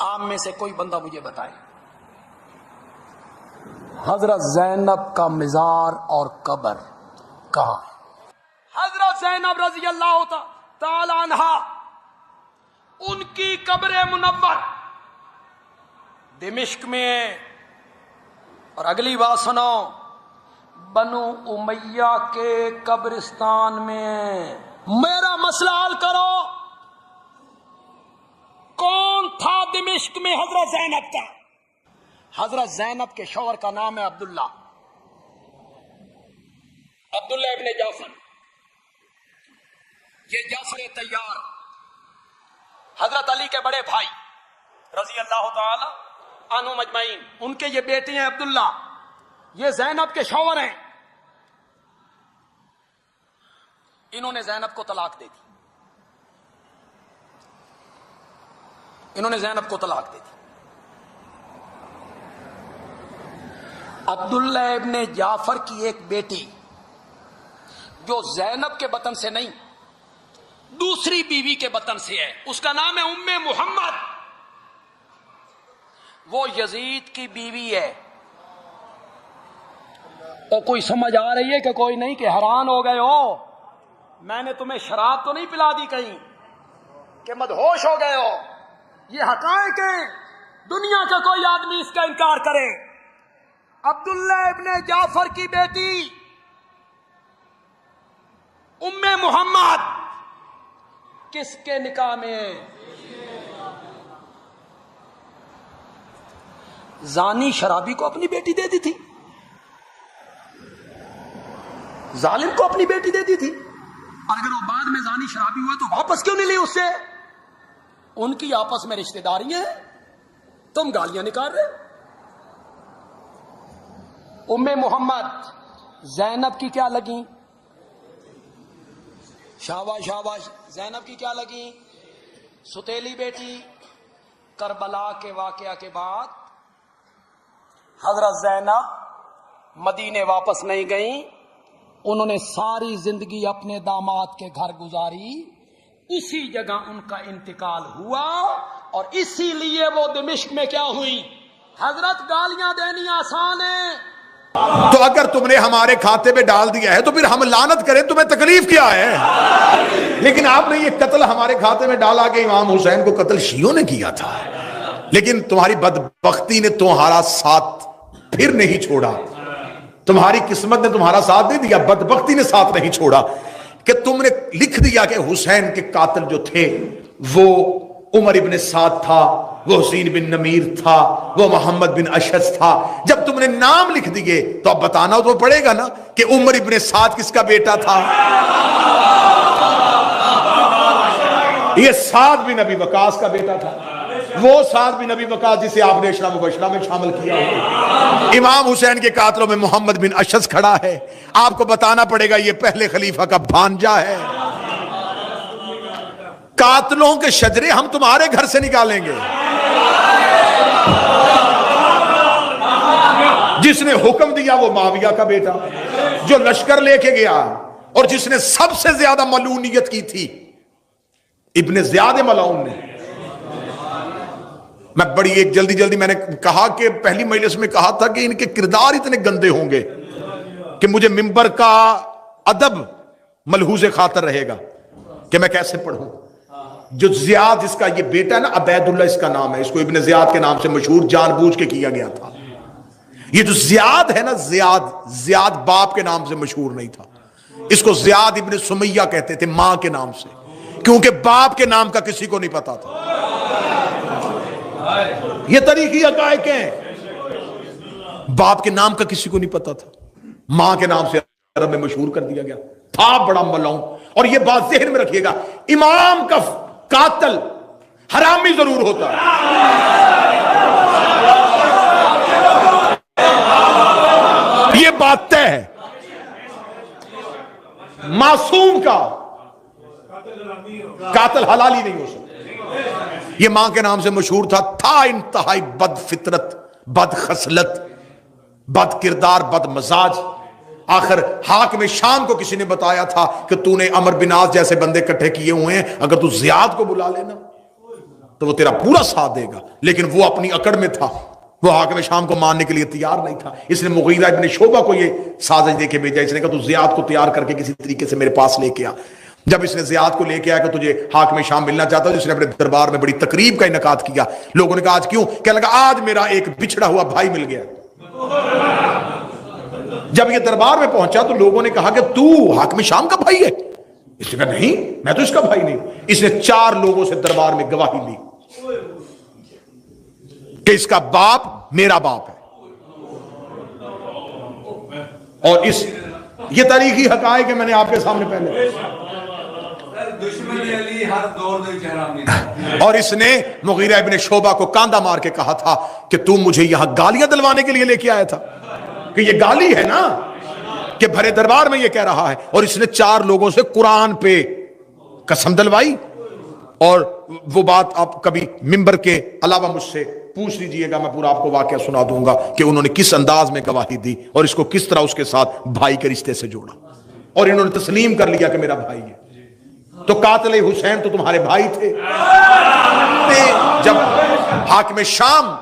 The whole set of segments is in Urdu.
آپ میں سے کوئی بندہ مجھے بتائے حضرت زینب کا مزار اور قبر کہاں ہے؟ حضرت زینب رضی اللہ تعالی عنہا ان کی قبر منور دمشق میں ہے۔ اور اگلی بات سنو، بنو امیہ کے قبرستان میں میرا مسئلہ حل کرو، کون تھا دمشق میں حضرت زینب کا؟ حضرت زینب کے شوہر کا نام ہے عبداللہ ابن جعفر، یہ جعفر طیار حضرت علی کے بڑے بھائی رضی اللہ تعالی عنہم اجمعین، ان کے یہ بیٹے ہیں عبداللہ، یہ زینب کے شوہر ہیں۔ انہوں نے زینب کو طلاق دے دی، عبداللہ ابن جعفر کی ایک بیٹی جو زینب کے بطن سے نہیں دوسری بیوی کے بطن سے ہے، اس کا نام ہے ام محمد، وہ یزید کی بیوی ہے۔ اور کوئی سمجھ آ رہی ہے کہ کوئی نہیں کہ حیران ہو گئے ہو؟ میں نے تمہیں شراب تو نہیں پلا دی کہیں کہ مدہوش ہو گئے ہو؟ یہ حقائق ہیں، دنیا کا کوئی آدمی اس کا انکار کرے۔ عبداللہ ابن جعفر کی بیٹی ام محمد کس کے نکاح میں ہے؟ زانی شرابی کو اپنی بیٹی دے دی تھی، ظالم کو اپنی بیٹی دے دی تھی، اور اگر وہ بعد میں زانی شرابی ہوئے تو واپس کیوں نہیں لی اس سے؟ ان کی آپس میں رشتہ داریاں ہیں، تم گالیاں نکال رہے۔ ام محمد زینب کی کیا لگی؟ شاباش شاباش، زینب کی کیا لگی؟ ستیلی بیٹی۔ کربلا کے واقعہ کے بعد حضرت زینب مدینے واپس نہیں گئیں، انہوں نے ساری زندگی اپنے داماد کے گھر گزاری، اسی جگہ ان کا انتقال ہوا، اور اسی لیے وہ دمشق میں کیا ہوئی؟ حضرت گالیاں دینی آسان ہے، تو اگر تم نے ہمارے کھاتے میں ڈال دیا ہے تو پھر ہم لعنت کریں، تمہیں تکلیف کیا ہے؟ لیکن آپ نے یہ قتل ہمارے کھاتے میں ڈالا کہ امام حسین کو قتل شیعوں نے کیا تھا، لیکن تمہاری بدبختی نے تمہارا ساتھ پھر نہیں چھوڑا، تمہاری قسمت نے تمہارا ساتھ نہیں دیا، بدبختی نے ساتھ نہیں چھوڑا کہ تم نے لکھ دیا کہ حسین کے قاتل جو تھے وہ عمر ابن سعد تھا، وہ حسین بن نمیر تھا، وہ محمد بن اشعث تھا۔ جب تم نے نام لکھ دیے تو اب بتانا تو پڑے گا نا کہ عمر ابن سعد کس کا بیٹا تھا؟ یہ سعد بن ابی وقاص کا بیٹا تھا، وہ سعد بن ابی وقاص جسے آپ نے عشرہ مبشرہ میں شامل کیا ہے۔ امام حسین کے قاتلوں میں محمد بن اشعث کھڑا ہے، آپ کو بتانا پڑے گا یہ پہلے خلیفہ کا بھانجا ہے۔ قاتلوں کے شجرے ہم تمہارے گھر سے نکالیں گے۔ جس نے حکم دیا وہ معاویہ کا بیٹا، جو لشکر لے کے گیا، اور جس نے سب سے زیادہ ملعونیت کی تھی ابن زیاد ملعون نے۔ میں بڑی ایک جلدی میں نے کہا کہ پہلی مجلس میں کہا تھا کہ ان کے کردار اتنے گندے ہوں گے کہ مجھے منبر کا ادب ملحوظ خاطر رہے گا کہ میں کیسے پڑھوں۔ جو زیاد جس کا یہ بیٹا ہے نا، عبید اللہ اس کا نام ہے، اس کو ابن زیاد کے نام سے مشہور جان بوجھ کے کیا گیا تھا۔ یہ جو زیاد ہے نا، زیاد باپ کے نام سے مشہور نہیں تھا، اس کو زیاد ابن سمیہ کہتے تھے ماں کے نام سے، کیونکہ باپ کے نام کا کسی کو نہیں پتا تھا۔ یہ تاریخی حقائق ہیں، باپ کے نام کا کسی کو نہیں پتا تھا، ماں کے نام سے عرب میں مشہور کر دیا گیا تھا، بڑا ملعون۔ اور یہ بات ذہن میں رکھیے گا، امام کا قاتل حرامی ضرور ہوتا ہے، یہ بات طے ہے، معصوم کا قاتل حلالی نہیں ہو سکتا۔ یہ ماں کے نام سے مشہور تھا انتہائی بد فطرت، بد خصلت، بد کردار، بد مزاج۔ آخر حاکم شام کو کسی نے بتایا تھا کہ تو نے عمر بن عاص جیسے بندے اکٹھے کیے ہوئے ہیں، اگر تو زیاد کو بلا لینا تو تو وہ تیرا پورا ساتھ دے گا، لیکن وہ اپنی اکڑ میں تھا، وہ حاکم شام کو ماننے کے لیے تیار نہیں تھا۔ اس نے مغیرہ ابن شعبہ کو یہ سازش دے کے بھیجا، اس نے کہا تو زیاد کو تیار کر کے کسی طریقے سے میرے پاس لے کے آ۔ جب اس نے زیاد کو لے کے آیا کہ تجھے حاکم شام ملنا چاہتا ہے، اس نے اپنے دربار میں بڑی تقریب کا انعقاد کیا۔ لوگوں نے کہا آج کیوں؟ کہنے لگا آج میرا ایک بچھڑا ہوا بھائی مل گیا۔ جب یہ دربار میں پہنچا تو لوگوں نے کہا کہ تو حاکم شام کا بھائی ہے؟ اس نے کہا نہیں، میں تو اس کا بھائی نہیں۔ اس نے 4 لوگوں سے دربار میں گواہی لی کہ اس کا باپ میرا باپ ہے، اور یہ تاریخی حقائق ہے، میں نے آپ کے سامنے پہلے۔ اور اس نے مغیرہ ابن شعبہ کو کاندھا مار کے کہا تھا کہ تم مجھے یہاں گالیاں دلوانے کے لیے لے کے آیا تھا، کہ یہ گالی ہے نا کہ بھرے دربار میں یہ کہہ رہا ہے۔ اور اس نے 4 لوگوں سے قرآن پہ قسم دلوائی، اور وہ بات آپ کبھی ممبر کے علاوہ مجھ سے پوچھ لیجئے گا، میں پورا آپ کو واقعہ سنا دوں گا کہ انہوں نے کس انداز میں گواہی دی اور اس کو کس طرح اس کے ساتھ بھائی کے رشتے سے جوڑا، اور انہوں نے تسلیم کر لیا کہ میرا بھائی ہے۔ تو قاتل حسین تو تمہارے بھائی تھے۔ جب حاکم شام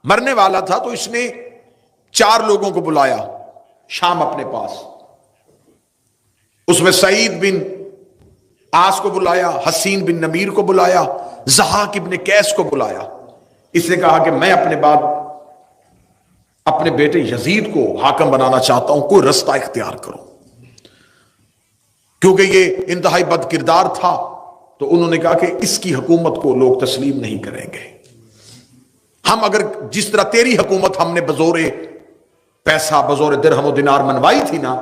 مرنے والا تھا تو اس نے 4 لوگوں کو بلایا شام اپنے پاس، اس میں سعید بن آس کو بلایا، حسین بن نمیر کو بلایا، ضحاک ابن قیس کو بلایا۔ اس نے کہا کہ میں اپنے بعد اپنے بیٹے یزید کو حاکم بنانا چاہتا ہوں، کوئی رستہ اختیار کرو، کیونکہ یہ انتہائی بد کردار تھا۔ تو انہوں نے کہا کہ اس کی حکومت کو لوگ تسلیم نہیں کریں گے، ہم اگر جس طرح تیری حکومت ہم نے بزور پیسہ بزور درہم و دینار منوائی تھی نا،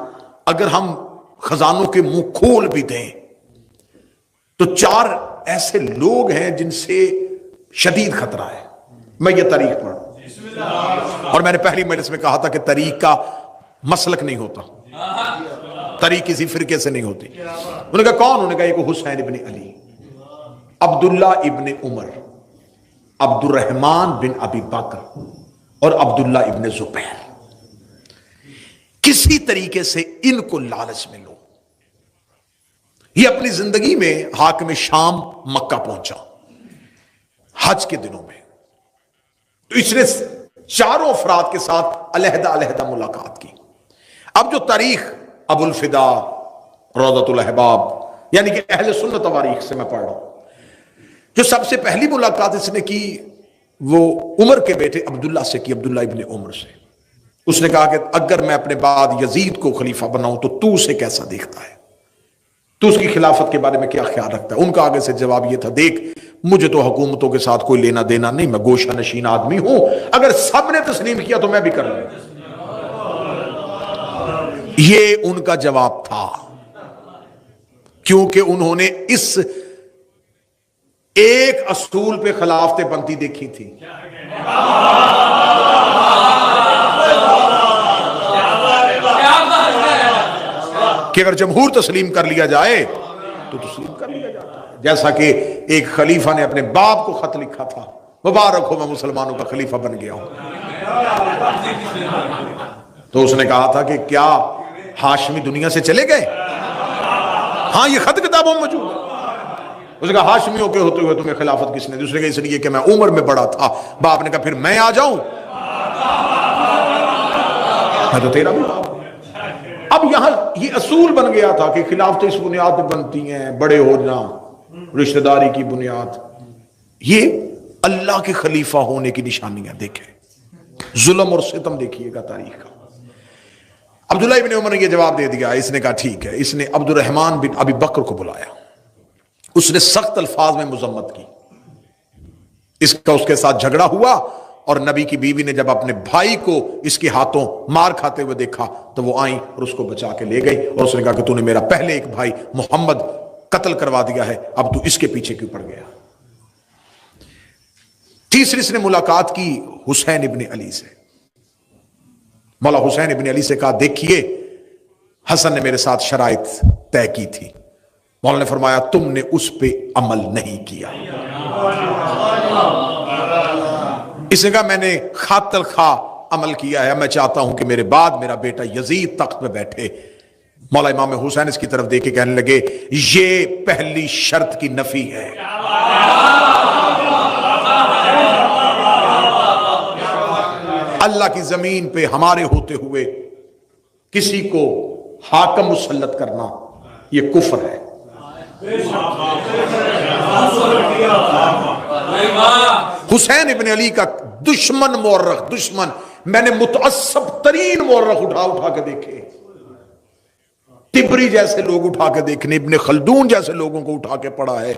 اگر ہم خزانوں کے منہ کھول بھی دیں تو 4 ایسے لوگ ہیں جن سے شدید خطرہ ہے۔ میں یہ تاریخ پڑھوں، اور میں نے پہلی مجلس میں کہا تھا کہ تاریخ کا مسلک نہیں ہوتا، تاریخ کسی فرقے سے نہیں ہوتی۔ انہوں نے کہا کون؟ انہوں نے کہا ایک حسین ابن علی، عبداللہ ابن عمر، عبد الرحمن بن ابی بکر اور عبداللہ ابن زبیر۔ کسی طریقے سے ان کو لالچ میں لو۔ یہ اپنی زندگی میں حاکم شام مکہ پہنچا حج کے دنوں میں، تو اس نے 4 افراد کے ساتھ علیحدہ علیحدہ ملاقات کی۔ اب جو تاریخ ابو الفدا، روضۃ الاحباب، یعنی کہ اہل سنت تواریخ سے میں پڑھ رہا ہوں، جو سب سے پہلی ملاقات اس نے کی وہ عمر کے بیٹے عبداللہ سے کی، عبداللہ ابن عمر سے۔ اس نے کہا کہ اگر میں اپنے بعد یزید کو خلیفہ بناؤں تو اسے کیسا دیکھتا ہے، تو اس کی خلافت کے بارے میں کیا خیال رکھتا ہے؟ ان کا آگے سے جواب یہ تھا، دیکھ مجھے تو حکومتوں کے ساتھ کوئی لینا دینا نہیں، میں گوشہ نشین آدمی ہوں، اگر سب نے تسلیم کیا تو میں بھی کر لوں۔ یہ ان کا جواب تھا، کیونکہ انہوں نے اس ایک اصول پہ خلافتیں بنتی دیکھی تھی۔ کہ اگر جمہور تسلیم کر لیا جائے تو تسلیم کر لیا جاتا ہے، جیسا کہ ایک خلیفہ نے اپنے باپ کو خط لکھا تھا، مبارک ہو میں مسلمانوں کا خلیفہ بن گیا ہوں۔ تو اس نے کہا تھا کہ کیا ہاشمی دنیا سے چلے گئے؟ ہاں یہ خط کتابوں میں موجود ہے۔ اس نے کہا ہاشمیوں کے ہوتے ہوئے تمہیں خلافت کس نے دی؟ اس نے کہا اس لیے کہ میں عمر میں بڑا تھا۔ باپ نے کہا پھر میں آ جاؤں؟ میں تو تیرا بھی باپ۔ اب یہاں یہ اصول بن گیا تھا کہ خلافت اس بنیاد پہ بنتی ہیں، بڑے ہونا، رشتہ داری کی بنیاد۔ یہ اللہ کے خلیفہ ہونے کی نشانیاں دیکھیں، ظلم اور ستم دیکھیے گا تاریخ کا۔ عبداللہ ابن عمر نے یہ جواب دے دیا، اس نے کہا ٹھیک ہے۔ اس نے عبد الرحمن بن ابی بکر کو بلایا، اس نے سخت الفاظ میں مذمت کی، اس کے ساتھ جھگڑا ہوا، اور نبی کی بیوی نے جب اپنے بھائی کو اس کے ہاتھوں مار کھاتے ہوئے دیکھا تو وہ آئیں اور اس کو بچا کے لے گئی، اور اس نے کہا کہ تو نے میرا پہلے ایک بھائی محمد قتل کروا دیا ہے، اب تو اس کے پیچھے کیوں پڑ گیا؟ تیسری اس نے ملاقات کی حسین ابن علی سے، مولا حسین ابن علی سے کہا دیکھیے حسن نے میرے ساتھ شرائط طے کی تھی، مولا نے فرمایا تم نے اس پہ عمل نہیں کیا۔ اس نے کہا میں نے خاطر الخواہ عمل کیا ہے، میں چاہتا ہوں کہ میرے بعد میرا بیٹا یزید تخت پہ بیٹھے۔ مولا امام حسین اس کی طرف دیکھ کے کہنے لگے یہ پہلی شرط کی نفی ہے۔ اللہ کی زمین پہ ہمارے ہوتے ہوئے کسی کو حاکم مسلط کرنا یہ کفر ہے. حسین ابن علی کا دشمن مورخ، دشمن، میں نے متعصب ترین مورخ اٹھا اٹھا کے دیکھے، تبری جیسے لوگ اٹھا کے دیکھنے، ابن خلدون جیسے لوگوں کو اٹھا کے پڑھا ہے،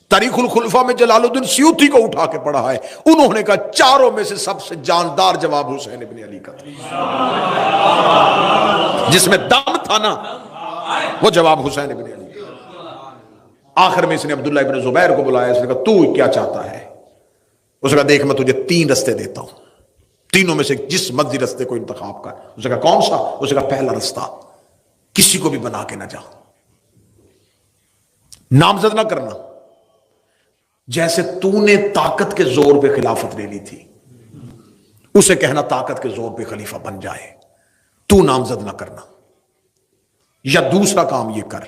تاریخ الخلفاء میں جلال الدین سیوطی کو اٹھا کے پڑھا ہے. انہوں نے کہا چاروں میں سے سب سے جاندار جواب حسین ابن علی کا تھا، جس میں دم تھا نا وہ جواب حسین ابن علی. آخر میں اس نے عبداللہ ابن زبیر کو بلایا، اس نے کہا تو کیا چاہتا ہے؟ اس نے کہا دیکھ میں تجھے 3 رستے دیتا ہوں، تینوں میں سے جس مرضی رستے کو انتخاب کر. اس نے کہا کون سا؟ اس نے کہا پہلا رستہ، کسی کو بھی بنا کے نہ جا، نامزد نہ کرنا، جیسے تو نے طاقت کے زور پہ خلافت لے لی تھی اسے کہنا طاقت کے زور پہ خلیفہ بن جائے، تو نامزد نہ کرنا. یا دوسرا کام یہ کر،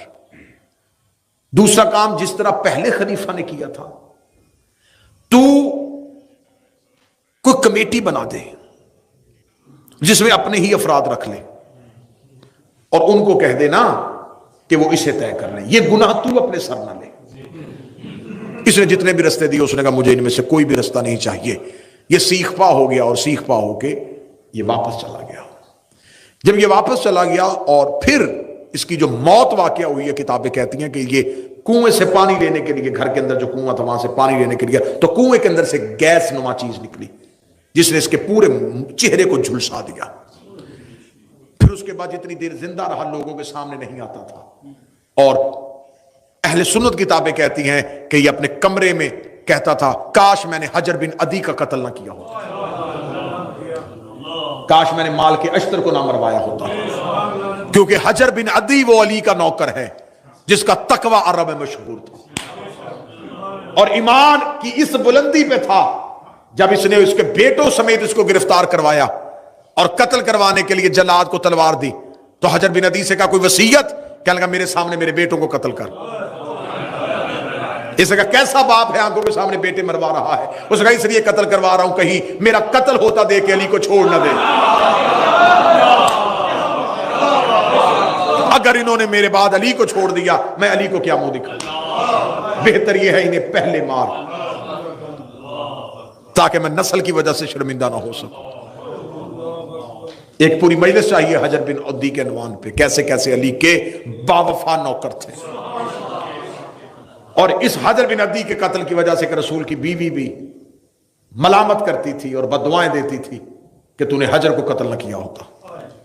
دوسرا کام جس طرح پہلے خلیفہ نے کیا تھا، تو کوئی کمیٹی بنا دے جس میں اپنے ہی افراد رکھ لے اور ان کو کہہ دے نا کہ وہ اسے طے کر لیں، یہ گناہ تو اپنے سر نہ لے. اس نے جتنے بھی رستے دیے اس نے کہا مجھے ان میں سے کوئی بھی رستہ نہیں چاہیے. یہ سیخ پا ہو گیا اور سیخ پا ہو کے یہ واپس چلا گیا. جب یہ واپس چلا گیا اور پھر اس کی جو موت واقعہ ہوئی ہے، کتابیں کہتی ہیں کہ یہ کنویں سے پانی لینے کے لیے، گھر کے اندر جو کنواں تھا وہاں سے پانی لینے کے لیے تو کنویں کے اندر سے گیس نما چیز نکلی جس نے اس کے پورے چہرے کو جھلسا دیا. پھر اس کے بعد جتنی دیر زندہ رہا لوگوں کے سامنے نہیں آتا تھا. اور اہل سنت کتابیں کہتی ہیں کہ یہ اپنے کمرے میں کہتا تھا کاش میں نے حجر بن عدی کا قتل نہ کیا ہوتا، کاش میں نے مال کے اشتر کو نہ مروایا ہوتا، کیونکہ حجر بن عدی وہ علی کا نوکر ہے جس کا تقوی عرب میں مشہور تھا اور ایمان کی اس بلندی پہ تھا. جب اس نے اس کے بیٹوں سمیت اس کو گرفتار کروایا اور قتل کروانے کے لیے جلاد کو تلوار دی تو حجر بن عدی سے کہا کوئی وصیت؟ کہنے لگا میرے سامنے میرے بیٹوں کو قتل کر. اس نے کہا کیسا باپ ہے آنکھوں کے سامنے بیٹے مروا رہا ہے؟ اس نے کہا اس لیے قتل کروا رہا ہوں کہیں میرا قتل ہوتا دے کے علی کو چھوڑ نہ دے. اگر انہوں نے میرے بعد علی کو چھوڑ دیا میں علی کو کیا منہ دکھاؤں؟ بہتر یہ ہے انہیں پہلے مار تاکہ میں نسل کی وجہ سے شرمندہ نہ ہو سکوں. ایک پوری مجلس چاہیے حجر بن عدی کے عنوان پہ، کیسے کیسے علی کے باوفا نوکر تھے. اور اس حجر بن عدی کے قتل کی وجہ سے کہ رسول کی بیوی بھی ملامت کرتی تھی اور بددعائیں دیتی تھی کہ تو نے حجر کو قتل نہ کیا ہوتا.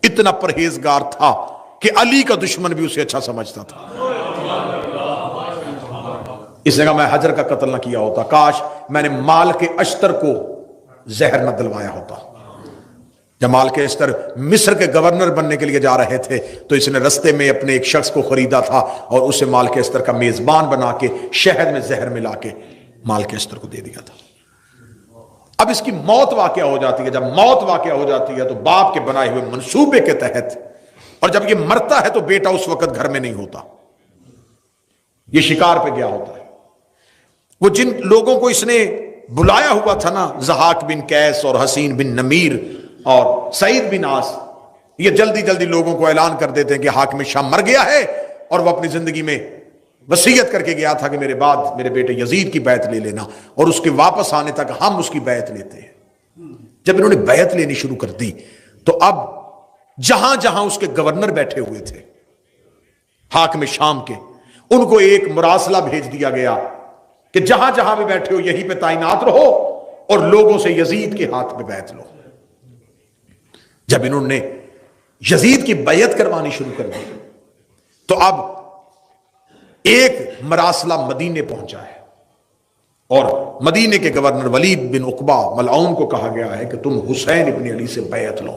اتنا پرہیزگار تھا کہ علی کا دشمن بھی اسے اچھا سمجھتا تھا. اس نے کہا میں حجر کا قتل نہ کیا ہوتا، کاش میں نے مال کے اشتر کو زہر نہ دلوایا ہوتا. جب مال کے اشتر مصر کے گورنر بننے کے لیے جا رہے تھے تو اس نے رستے میں اپنے ایک شخص کو خریدا تھا اور اسے مال کے اشتر کا میزبان بنا کے شہد میں زہر ملا کے مال کے اشتر کو دے دیا تھا. اب اس کی موت واقعہ ہو جاتی ہے. جب موت واقعہ ہو جاتی ہے تو باپ کے بنائے ہوئے منصوبے کے تحت، اور جب یہ مرتا ہے تو بیٹا اس وقت گھر میں نہیں ہوتا، یہ شکار پہ گیا ہوتا ہے. وہ جن لوگوں کو اس نے بلایا ہوا تھا نا، ضحاک بن قیس اور حسین بن نمیر اور سعید بن عاص، یہ جلدی جلدی لوگوں کو اعلان کر دیتے ہیں کہ حاکم شام مر گیا ہے اور وہ اپنی زندگی میں وصیت کر کے گیا تھا کہ میرے بعد میرے بیٹے یزید کی بیعت لے لینا، اور اس کے واپس آنے تک ہم اس کی بیعت لیتے ہیں. جب انہوں نے بیعت لینی شروع کر دی تو اب جہاں جہاں اس کے گورنر بیٹھے ہوئے تھے حاکم شام کے، ان کو ایک مراسلہ بھیج دیا گیا کہ جہاں جہاں بھی بیٹھے ہو یہیں پہ تعینات رہو اور لوگوں سے یزید کے ہاتھ میں بیعت لو. جب انہوں نے یزید کی بیعت کروانی شروع کر دی تو اب ایک مراسلہ مدینے پہنچا ہے اور مدینے کے گورنر ولید بن عقبہ ملعون کو کہا گیا ہے کہ تم حسین ابن علی سے بیعت لو.